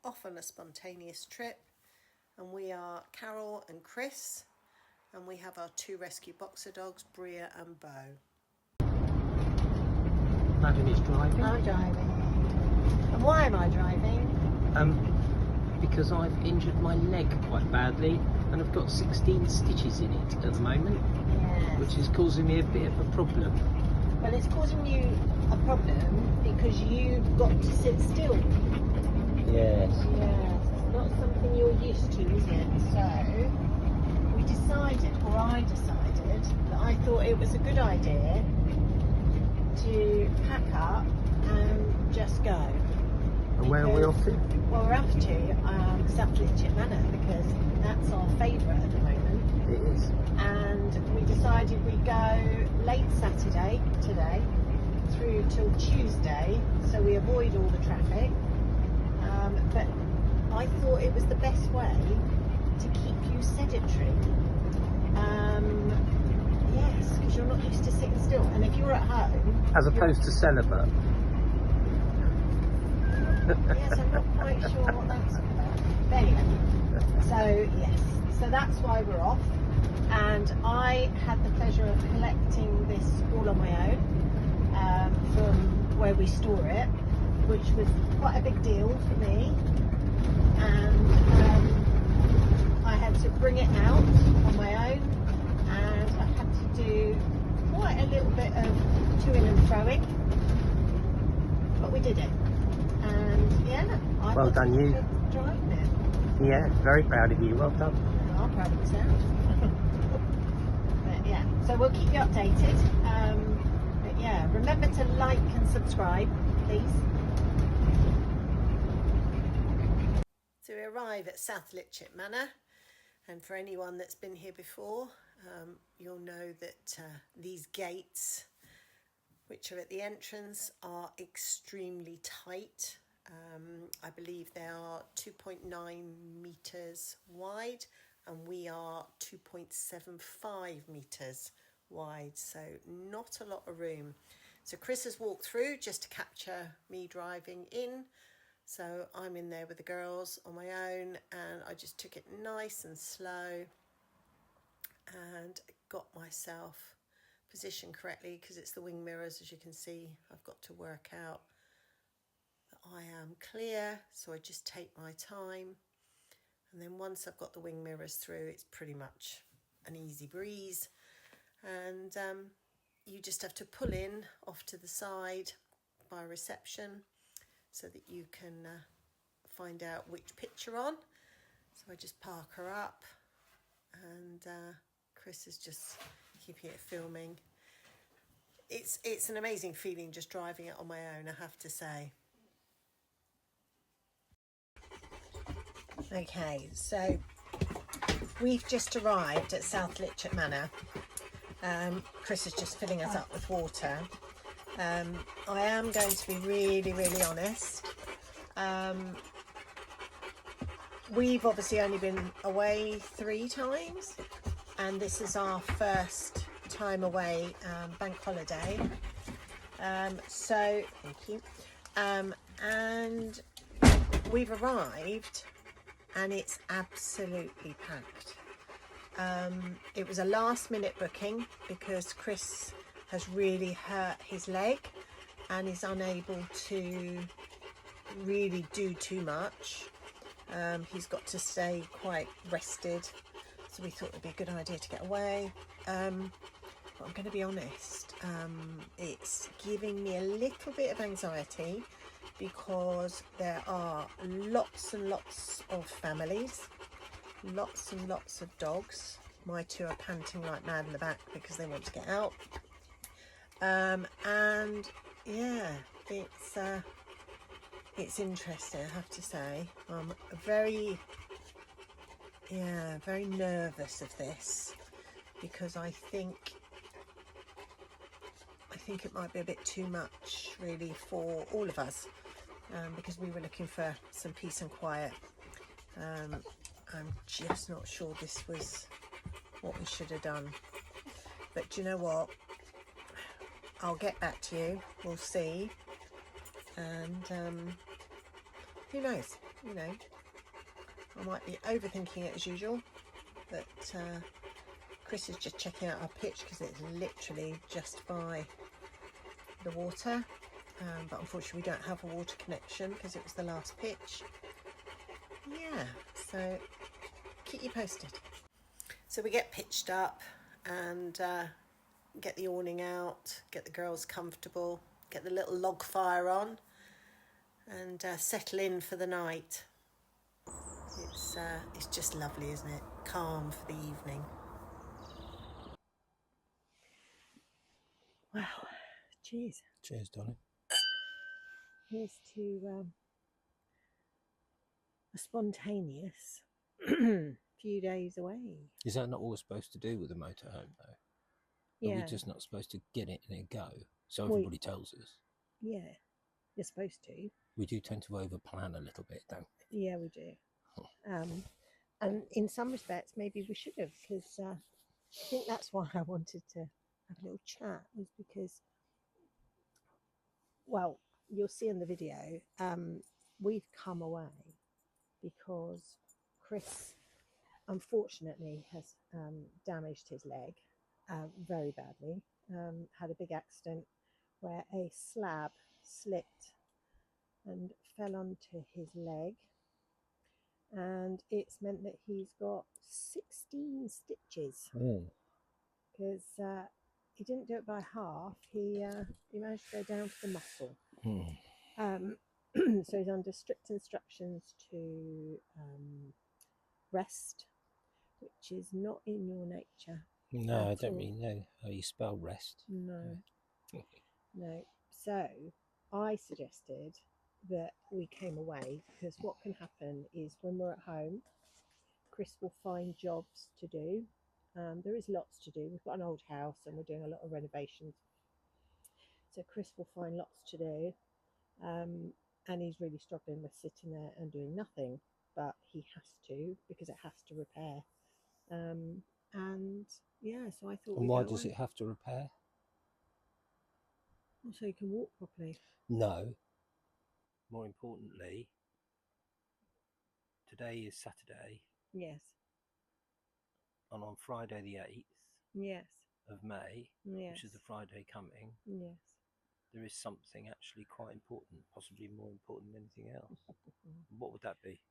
off on a spontaneous trip, and we are Carol and Chris, and we have our 2 rescue boxer dogs, Bria and Bo. Madeline is driving. I'm driving. And why am I driving? Because I've injured my leg quite badly and I've got 16 stitches in it at the moment. Yes. Which is causing me a bit of a problem. Well, it's causing you a problem because you've got to sit still. Yes. Yes, it's not something you're used to, is it? So, we decided, or I decided, that I thought it was a good idea to pack up and just go. And where are we off to? Well, we're off to slid Manor because that's our favourite at the moment. It is. And we decided we'd go late Saturday today through till Tuesday, so we avoid all the traffic. But I thought it was the best way to keep you sedentary. Yes, because you're not used to sitting still, and if you're at home, as opposed to celibate. Yes, I'm not quite sure what that's about. But anyway, so yes, so that's why we're off. And I had the pleasure of collecting this all on my own from where we store it, which was quite a big deal for me. And I had to bring it out on my own, and I had to do quite a little bit of to-ing and fro-ing, but we did it. And yeah, I well done, you. Driving it. Yeah, very proud of you. Well done. I'm proud of myself. But yeah, so we'll keep you updated. But yeah, remember to like and subscribe, please. So we arrive at slid Manor, and for anyone that's been here before, you'll know that these gates, which are at the entrance, are extremely tight. I believe they are 2.9 meters wide, and we are 2.75 meters wide, so not a lot of room. So Chris has walked through just to capture me driving in. So I'm in there with the girls on my own, and I just took it nice and slow and got myself positioned correctly, because it's the wing mirrors, as you can see. I've got to work out that I am clear, so I just take my time, and then once I've got the wing mirrors through, it's pretty much an easy breeze. And you just have to pull in off to the side by reception so that you can find out which pitch you're on. So I just park her up, and Chris is just keeping it filming. It's an amazing feeling just driving it on my own, I have to say. Okay, so we've just arrived at slid Manor. Chris is just filling us up with water. I am going to be really honest. We've obviously only been away 3 times, and this is our first time away, bank holiday. So thank you. And we've arrived, and it's absolutely packed. It was a last minute booking because Chris has really hurt his leg and is unable to really do too much. He's got to stay quite rested, so we thought it would be a good idea to get away. But I'm going to be honest, it's giving me a little bit of anxiety because there are lots and lots of families, lots and lots of dogs. My 2 are panting like mad in the back because they want to get out. And yeah, it's interesting, I have to say. I'm very nervous of this, because I think it might be a bit too much really for all of us, because we were looking for some peace and quiet. I'm just not sure this was what we should have done, but do you know what, I'll get back to you, we'll see. And who knows, you know, I might be overthinking it as usual, but Chris is just checking out our pitch because it's literally just by the water, but unfortunately we don't have a water connection because it was the last pitch. Yeah, so keep you posted. So we get pitched up and get the awning out, get the girls comfortable, get the little log fire on, and settle in for the night. It's just lovely, isn't it? Calm for the evening. Wow, cheers. Cheers, darling. Here's to a spontaneous few days away. Is that not what we're supposed to do with a motorhome, though? Yeah. Are we just not supposed to get it and go? So everybody tells us. Yeah, you're supposed to. We do tend to over-plan a little bit, don't we? Yeah, we do. And in some respects, maybe we should have, because I think that's why I wanted to have a little chat, was because, well, you'll see in the video, we've come away because Chris, unfortunately, has damaged his leg very badly. Had a big accident where a slab slipped and fell onto his leg, and it's meant that he's got 16 stitches because he didn't do it by half. He managed to go down to the muscle. So he's under strict instructions to rest, which is not in your nature. No, I don't really know how you spell rest. No. No. So I suggested that we came away, because what can happen is when we're at home, Chris will find jobs to do. There is lots to do. We've got an old house and we're doing a lot of renovations. So Chris will find lots to do. And he's really struggling with sitting there and doing nothing. But he has to, because it has to repair. And yeah, so I thought. And why does it have to repair? Well, so you can walk properly. No. More importantly, today is Saturday. Yes. And on Friday the 8th. Yes. Of May, yes. Which is the Friday coming. Yes. There is something actually quite important, possibly more important than anything else. What would that be?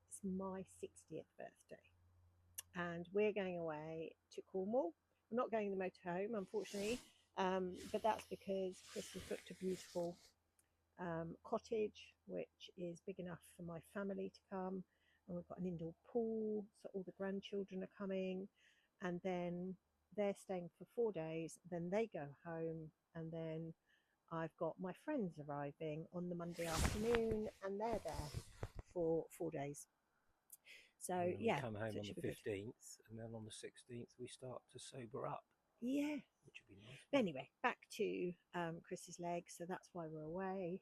It's my 60th birthday, and we're going away to Cornwall. We're not going to the motorhome, unfortunately, but that's because Chris has booked a beautiful cottage, which is big enough for my family to come, and we've got an indoor pool, so all the grandchildren are coming, and then they're staying for 4 days, then they go home, and then I've got my friends arriving on the Monday afternoon, and they're there for 4 days. So yeah, we come home on the 15th, and then on the 16th we start to sober up. Yeah, which would be nice. But anyway, back to Chris's leg. So that's why we're away.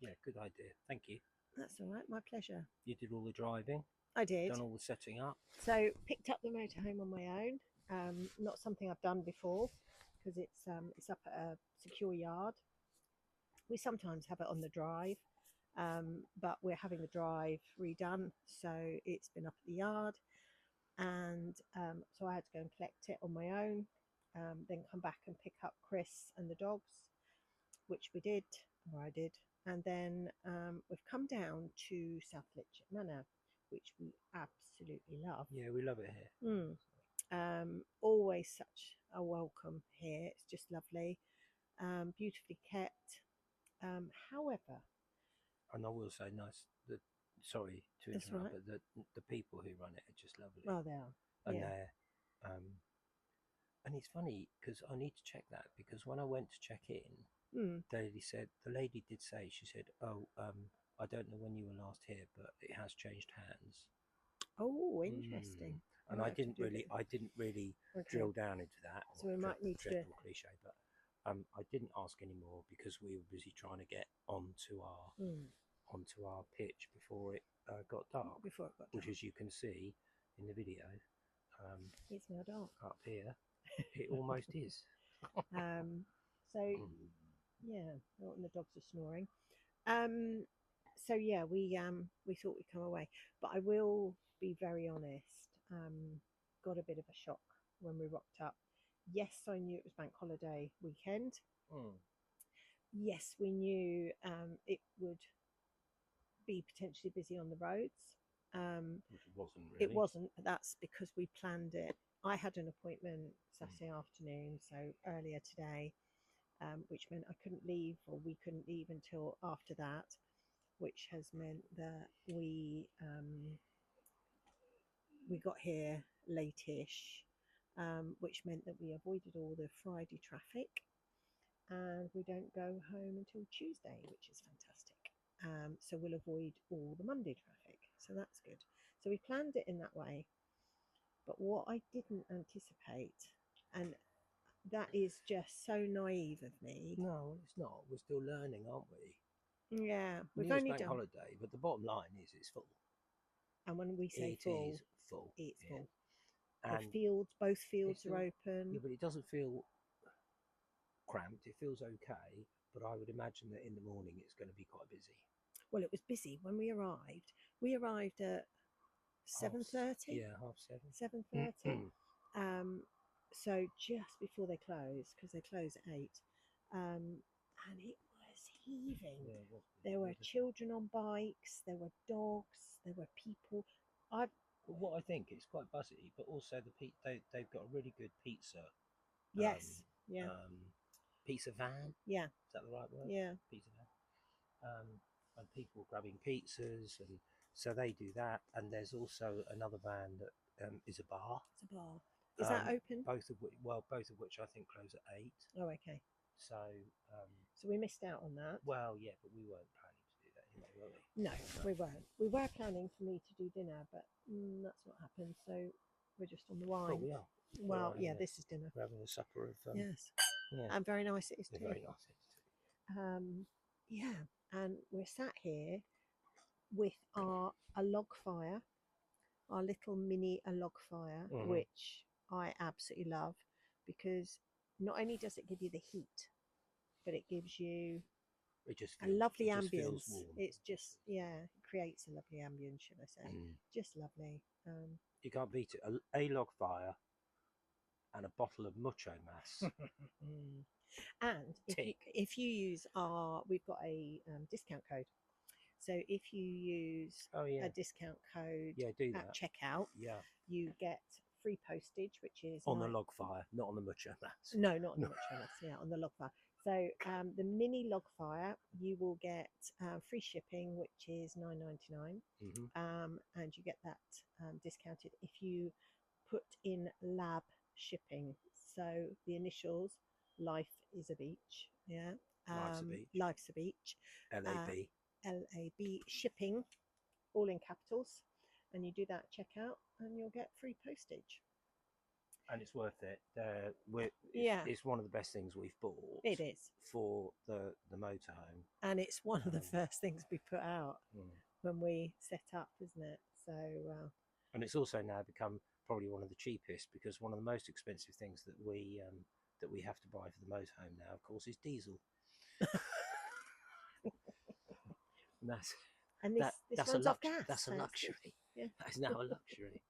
Yeah, good idea. Thank you. That's all right. My pleasure. You did all the driving. I did. Done all the setting up. So picked up the motorhome on my own. Not something I've done before, because it's up at a secure yard. We sometimes have it on the drive, but we're having the drive redone, so it's been up at the yard, and so I had to go and collect it on my own, then come back and pick up Chris and the dogs, which we did, or I did, and then we've come down to South Litchett Manor, which we absolutely love. Yeah, we love it here. Always such a welcome here. It's just lovely, beautifully kept. However, and I will say, sorry to interrupt, right. But the people who run it are just lovely. Oh, they are. And they're, and it's funny because I need to check that, because when I went to check in, the lady did say, she said, "Oh, I don't know when you were last here, but it has changed hands." Oh, interesting. And I didn't really drill down into that. So we might need to. Cliche, but I didn't ask anymore because we were busy trying to get onto our pitch before it got dark. Which, as you can see in the video, it's now dark up here. It almost is. So yeah, and the dogs are snoring. So yeah, we thought we'd come away, but I will be very honest. Got a bit of a shock when we rocked up. Yes, I knew it was bank holiday weekend. Mm. Yes, we knew it would be potentially busy on the roads. Which it wasn't really. It wasn't, but that's because we planned it. I had an appointment Saturday afternoon, so earlier today, which meant I couldn't leave, or we couldn't leave until after that, which has meant that we got here late-ish, which meant that we avoided all the Friday traffic, and we don't go home until Tuesday, which is fantastic. So we'll avoid all the Monday traffic, so that's good. So we planned it in that way. But what I didn't anticipate, and that is just so naive of me. No, it's not. We're still learning, aren't we? Yeah, we've News only bank done. holiday, but the bottom line is it's full. And when we say It full, is full. it's yeah. full. And The fields, both fields still, are open. Yeah, but it doesn't feel cramped. It feels okay. But I would imagine that in the morning it's going to be quite busy. Well, it was busy when we arrived. We arrived at 7:30. Yeah, 7:30. 7:30. So just before they close, because they close at 8, and it was heaving. Yeah, it was busy. There were children on bikes, there were dogs, there were people. Well, what I think it's quite buzzy, but also they've got a really good pizza. Yes, yeah, Pizza van. yeah, Is that the right word? yeah. Pizza van. And people grabbing pizzas, and so they do that. And there's also another van that is a bar. It's a bar. Is that open? Both of which I think close at 8. Oh, okay. So So we missed out on that. well, yeah, but we weren't planning to do that anyway, were we? No, we weren't. We were planning for me to do dinner, but that's not happened. So we're just on the wine. But we are. Well, yeah, this is dinner. We're having a supper of Yes, yeah, and very nice it is too. very nice. Yeah, and we're sat here with a log fire, our little mini log fire, which I absolutely love, because not only does it give you the heat, but it gives you a lovely ambience. It's just, yeah, it creates a lovely ambience, should I say. Just lovely. You can't beat it. A log fire and a bottle of mucho mass. And if you use we've got a discount code. So if you use a discount code at checkout, you get free postage, which is on the log fire, not on the mucho mass. No, not on the mucho mass. Yeah, on the log fire. So the mini log fire, you will get free shipping, which is $9.99, and you get that discounted if you put in lab shipping. So the initials, life is a beach. Yeah, life's a beach. LAB. LAB shipping, all in capitals, and you do that at checkout, and you'll get free postage. And it's worth it. It's one of the best things we've bought. It is for the motorhome, and it's one of the first things we put out when we set up, isn't it? So, and it's also now become probably one of the cheapest, because one of the most expensive things that we have to buy for the motorhome now, of course, is diesel. And that's runs off gas. That's a luxury. Yeah. That is now a luxury.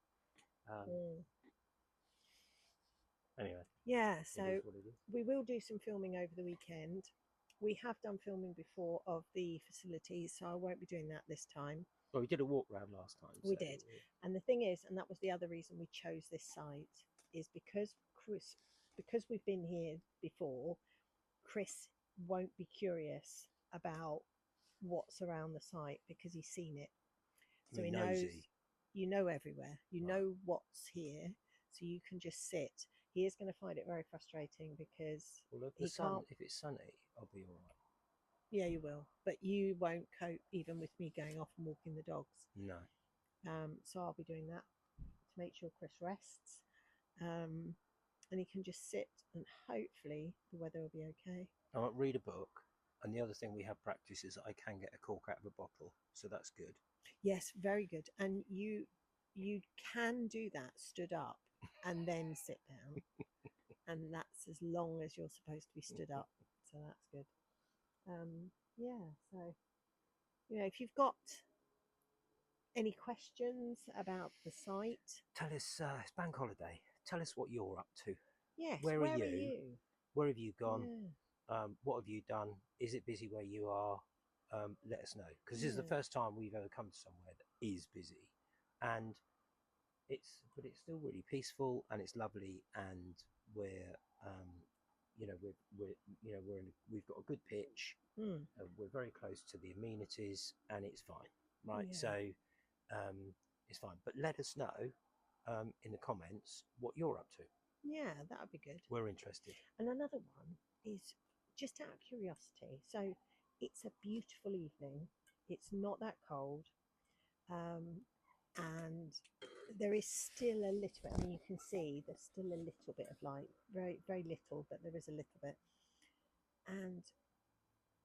Anyway. Yeah, so we will do some filming over the weekend. We have done filming before of the facilities, so I won't be doing that this time. Well, we did a walk round last time. We did. And the thing is, and that was the other reason we chose this site, is because we've been here before, Chris won't be curious about what's around the site because he's seen it. So he knows you know everywhere. You know what's here, so you can just sit. He is going to find it very frustrating because if it's sunny, I'll be all right. Yeah, you will, but you won't cope even with me going off and walking the dogs. No. So I'll be doing that to make sure Chris rests, and he can just sit, and hopefully the weather will be okay. I might read a book, and the other thing we have practice is that I can get a cork out of a bottle, so that's good. Yes, very good. And you can do that stood up and then sit down, and that's as long as you're supposed to be stood up. So that's good. Yeah. So You know, if you've got any questions about the site, tell us. It's bank holiday. Tell us what you're up to. yes, Where are you? you? Where have you gone? Yeah. What have you done? Is it busy where you are? Let us know, because this is the first time we've ever come to somewhere that is busy, and but it's still really peaceful and it's lovely, and we're you know we've got a good pitch. We're very close to the amenities, and it's fine, right? Yeah. So it's fine, but let us know in the comments what you're up to. Yeah, that would be good. We're interested. And another one is just out of curiosity. So it's a beautiful evening. It's not that cold. And there is still a little bit, I mean, you can see there's still a little bit of light, very, very little, but there is a little bit. And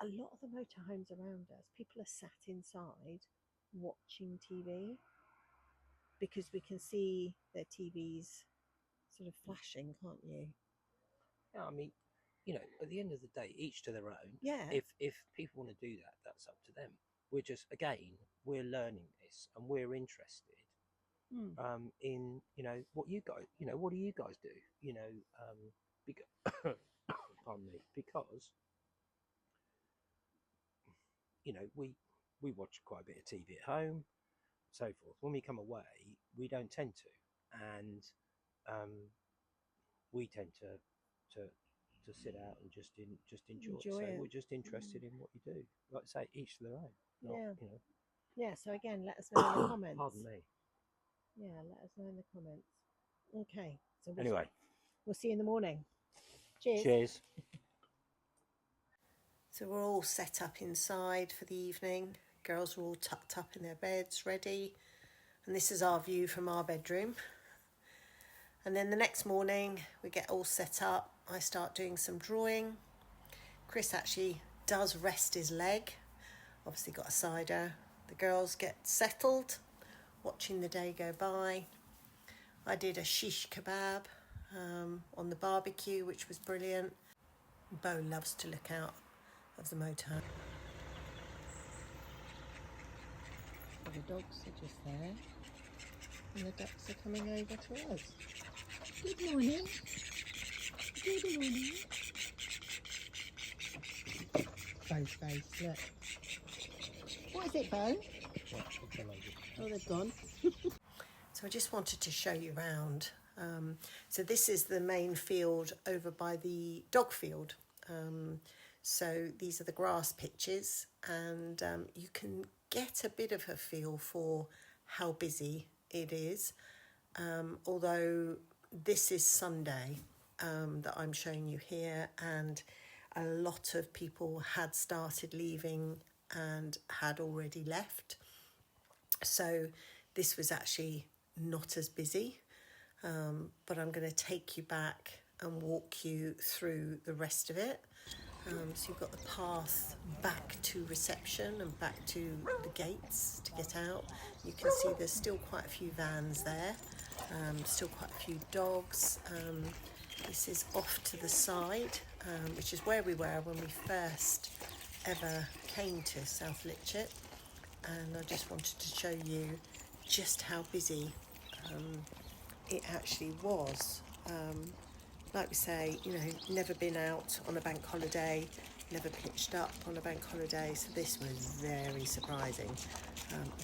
a lot of the motorhomes around us, people are sat inside watching TV because we can see their TVs sort of flashing, can't you? Yeah, I mean, at the end of the day, each to their own. Yeah. If people want to do that, that's up to them. We're learning this, and we're interested in what you guys, what do you guys do? Because pardon me, because we watch quite a bit of TV at home, so forth. When we come away, we don't tend to, and we tend to sit out and just enjoy so it. we're just interested in what you do. Like I say, each to their own. Yeah. Yeah, so again, let us know in the comments. Pardon me. Yeah, let us know in the comments. Okay. So we'll see you in the morning. Cheers. So we're all set up inside for the evening. Girls are all tucked up in their beds, ready. And this is our view from our bedroom. And then the next morning, we get all set up. I start doing some drawing. Chris actually does rest his leg. Obviously got a cider. The girls get settled, watching the day go by. I did a shish kebab on the barbecue, which was brilliant. Bo loves to look out of the motorhome. The dogs are just there, and the ducks are coming over to us. Good morning. Good morning. Bo's face, look. What is it, Bo? Oh, they've gone. So I just wanted to show you around. So this is the main field over by the dog field. So these are the grass pitches, and you can get a bit of a feel for how busy it is. Although this is Sunday that I'm showing you here, and a lot of people had started leaving and had already left. So this was actually not as busy, but I'm going to take you back and walk you through the rest of it. So you've got the path back to reception and back to the gates to get out. You can see there's still quite a few vans there, still quite a few dogs. This is off to the side, which is where we were when we first ever came to South Litchett, and I just wanted to show you just how busy it actually was. Like we say, never been out on a bank holiday, never pitched up on a bank holiday, so this was very surprising.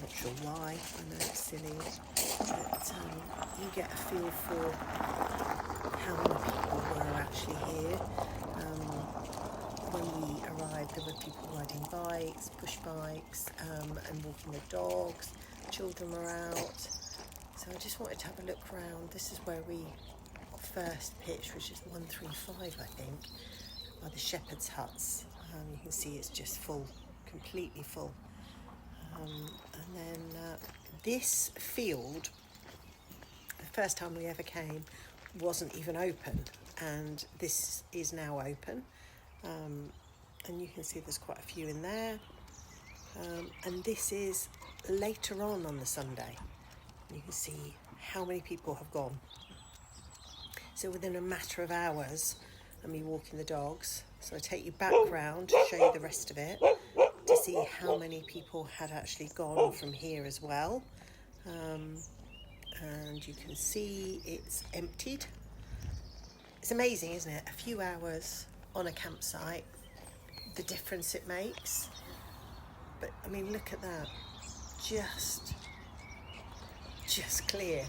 Not sure why, I know it's silly, but you get a feel for how many people were actually here. When we arrived, there were people riding bikes, push bikes, and walking their dogs. Children were out. So I just wanted to have a look around. This is where we first pitched, which is 135, I think, by the shepherd's huts. You can see it's just full, completely full. And then this field, the first time we ever came, wasn't even open, and this is now open. And you can see there's quite a few in there. And this is later on the Sunday. You can see how many people have gone. So within a matter of hours, and me walking the dogs. So I take you back round to show you the rest of it. to see how many people had actually gone from here as well. And you can see it's emptied. It's amazing, isn't it? A few hours on a campsite, the difference it makes. But I mean, look at that, just clear,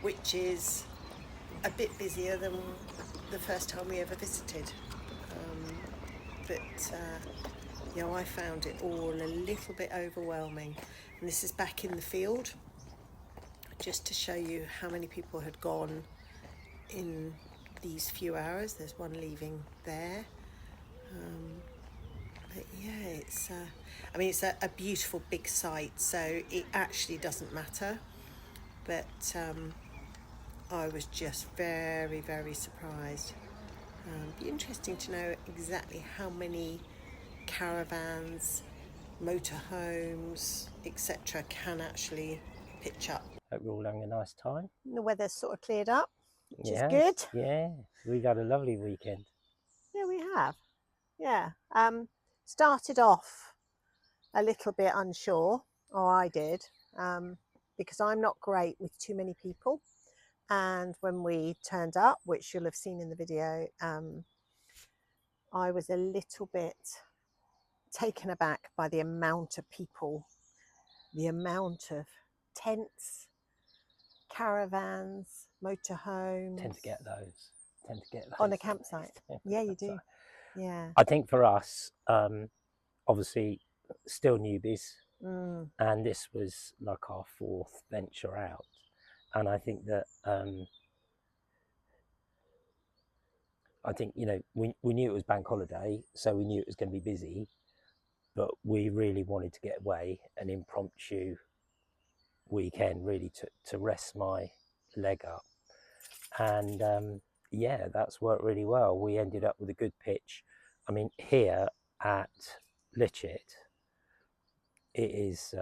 which is a bit busier than the first time we ever visited. But you know, I found it all a little bit overwhelming. And this is back in the field, just to show you how many people had gone in these few hours. There's one leaving there. But yeah, it's I mean, it's a beautiful big site, so it actually doesn't matter. But I was just very, very surprised. Be interesting to know exactly how many caravans, motorhomes, etc. can actually pitch up. Hope we're all having a nice time. The weather's sort of cleared up, which is Yes, good. yeah, we've had a lovely weekend. Yeah, we have. Yeah. Started off a little bit unsure, or I did, because I'm not great with too many people. And when we turned up, which you'll have seen in the video, I was a little bit taken aback by the amount of people, the amount of tents, caravans, motorhomes. Tend to get those. On a campsite. Yeah, you do. Yeah. I think for us, obviously, still newbies, and this was like our fourth venture out, and I think that you know, we knew it was bank holiday, so we knew it was going to be busy, but we really wanted to get away, an impromptu weekend really to rest my leg up, and yeah, that's worked really well. We ended up with a good pitch. I mean, here at Litchit, it is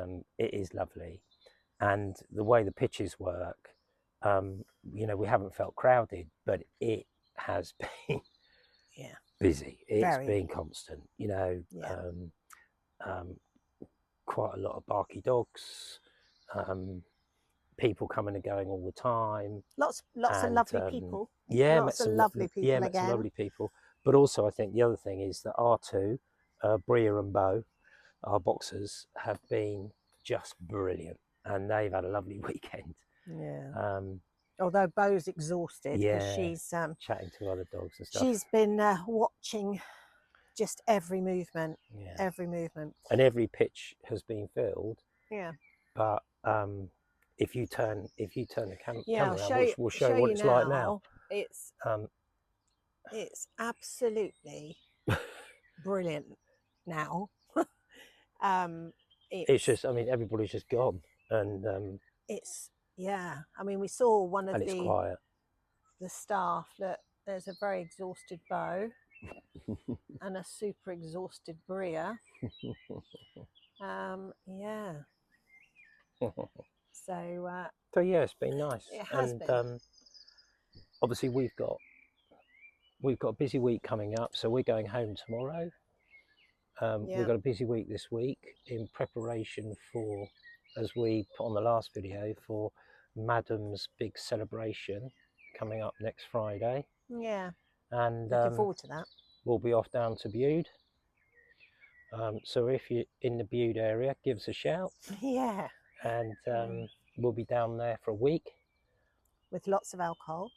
lovely, and the way the pitches work, you know, we haven't felt crowded, but it has been busy. It's been constant, you know. Quite a lot of barky dogs, people coming and going all the time. Lots of lovely people. Yeah, lots of lovely people again. Met some lovely people. But also, I think the other thing is that our two, Bria and Bo, our boxers, have been just brilliant, and they've had a lovely weekend. Yeah. Although Bo's exhausted because she's chatting to other dogs and stuff. She's been watching just every movement, every movement, and every pitch has been filled. Yeah. But if you turn the camera around, we'll show you what it's now. like now. It's absolutely brilliant now. It's just, I mean, everybody's just gone, and it's I mean, we saw one of it's quiet. The staff that there's a very exhausted Bo and a super exhausted Bria. Yeah. So yeah, it's been nice. It has been. Obviously we've got a busy week coming up, so we're going home tomorrow. We've got a busy week this week in preparation for, as we put on the last video, for Madam's big celebration coming up next Friday. Yeah. And looking forward to that. We'll be off down to Bude. So if you're in the Bude area, give us a shout. Yeah. And we'll be down there for a week. With lots of alcohol,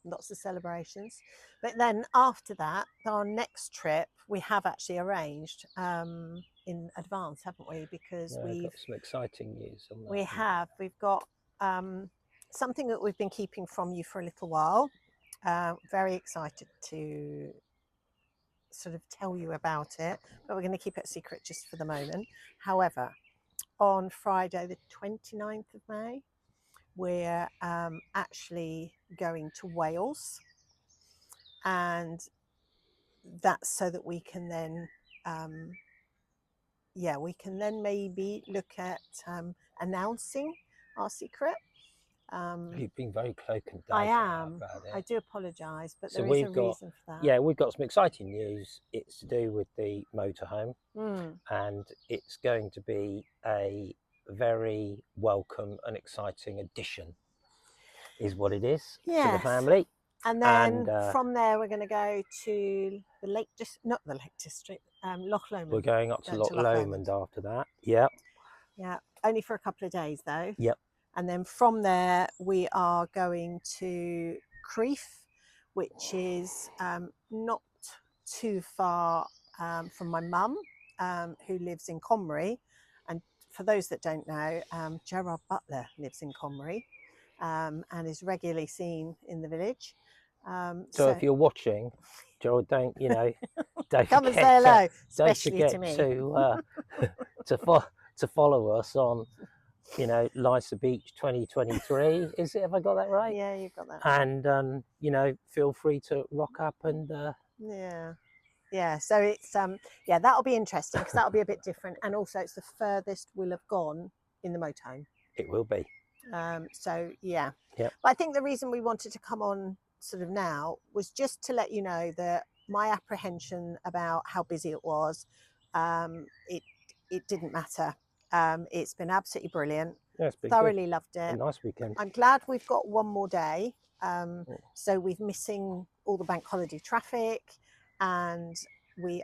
lots of celebrations. But then after that, our next trip, we have actually arranged in advance, haven't we? Because we've got some exciting news on that. We've got something that we've been keeping from you for a little while. Very excited to sort of tell you about it, but we're going to keep it a secret just for the moment. However, on Friday the 29th of May, we're actually going to Wales, and that's so that we can then maybe look at announcing our secret. You've been very cloak and I dagger am. about it. I do apologise, but So there is a we've got, reason for that. yeah, we've got some exciting news. It's to do with the motorhome, Mm. and it's going to be a very welcome and exciting addition, is what it is, to the Yes. family. And then from there, we're going to go to the Lake District, not the Lake District, Loch Lomond. We're going up to Loch Lomond after that. Yep. Yeah, only for a couple of days though. Yep. And then from there, we are going to Crieff, which is not too far from my mum, who lives in Comrie. And for those that don't know, Gerard Butler lives in Comrie and is regularly seen in the village. So if you're watching, Gerald, don't don't come forget and say hello, especially to me. to follow us on Lysa Beach 2023. Is it? Have I got that right? Yeah, you've got that. And feel free to rock up and yeah. So it's that'll be interesting because that'll be a bit different, and also it's the furthest we'll have gone in the motorhome. It will be. So yeah. Yep. But I think the reason we wanted to come on sort of now was just to let you know that my apprehension about how busy it was, it didn't matter. It's been absolutely brilliant. Yeah, it's been thoroughly good. loved it. A nice weekend. I'm glad we've got one more day. So we're missing all the bank holiday traffic, and we're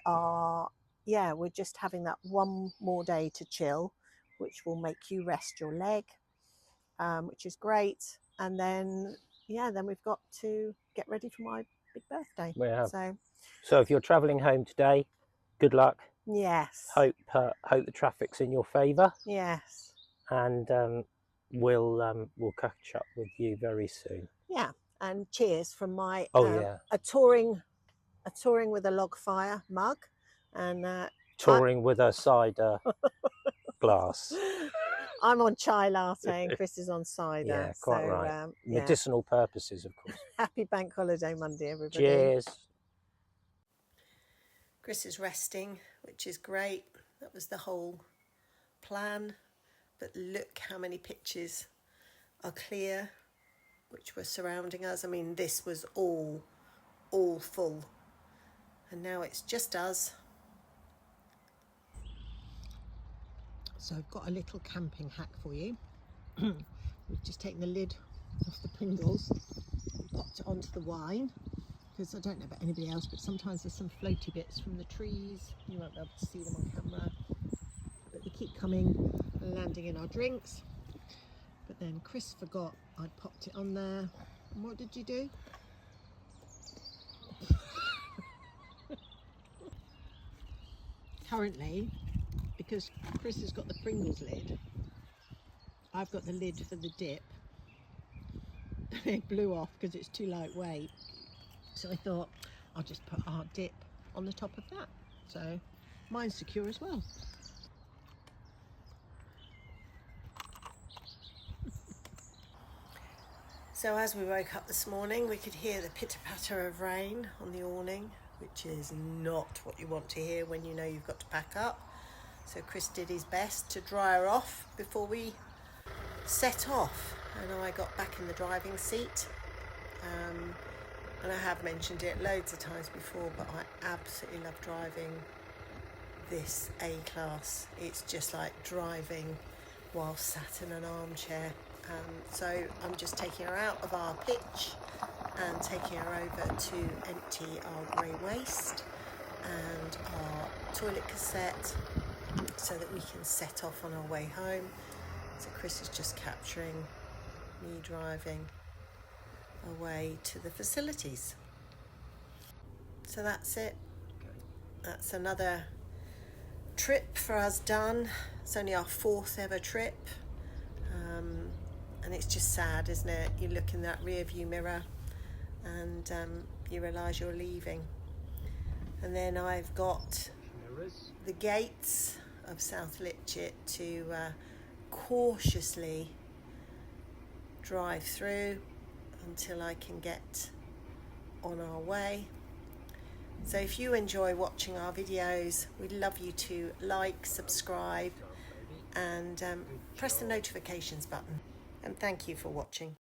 just having that one more day to chill, which will make you rest your leg, which is great. And then we've got to get ready for my big birthday. We have. So if you're travelling home today, good luck. Yes. Hope the traffic's in your favour. Yes. And we'll catch up with you very soon. Yeah. And cheers from my a touring with a log fire mug, and touring with a cider glass. I'm on chai latte and Chris is on cider. Yeah, quite right. Medicinal purposes, of course. Happy Bank Holiday Monday, everybody. Cheers. Chris is resting, which is great. That was the whole plan. But look how many pictures are clear, which were surrounding us. I mean, this was all full. And now it's just us. So I've got a little camping hack for you. We've just taken the lid off the Pringles and popped it onto the wine, because I don't know about anybody else, but sometimes there's some floaty bits from the trees. You won't be able to see them on camera, but they keep coming and landing in our drinks. But then Chris forgot I'd popped it on there. And what did you do? Currently, because Chris has got the Pringles lid, I've got the lid for the dip. It blew off because it's too lightweight. So I thought I'll just put our dip on the top of that. So mine's secure as well. So as we woke up this morning, we could hear the pitter-patter of rain on the awning, which is not what you want to hear when you know you've got to pack up. So Chris did his best to dry her off before we set off, and I got back in the driving seat. And I have mentioned it loads of times before, but I absolutely love driving this A-Class. It's just like driving while sat in an armchair. So I'm just taking her out of our pitch and taking her over to empty our grey waste and our toilet cassette so that we can set off on our way home. So Chris is just capturing me driving away to the facilities. So that's it. That's another trip for us done. It's only our 4th ever trip. And it's just sad, isn't it? You look in that rear view mirror and you realise you're leaving. And then I've got the gates of South Litchit to cautiously drive through until I can get on our way. So if you enjoy watching our videos, we'd love you to like, subscribe and press the notifications button. and thank you for watching.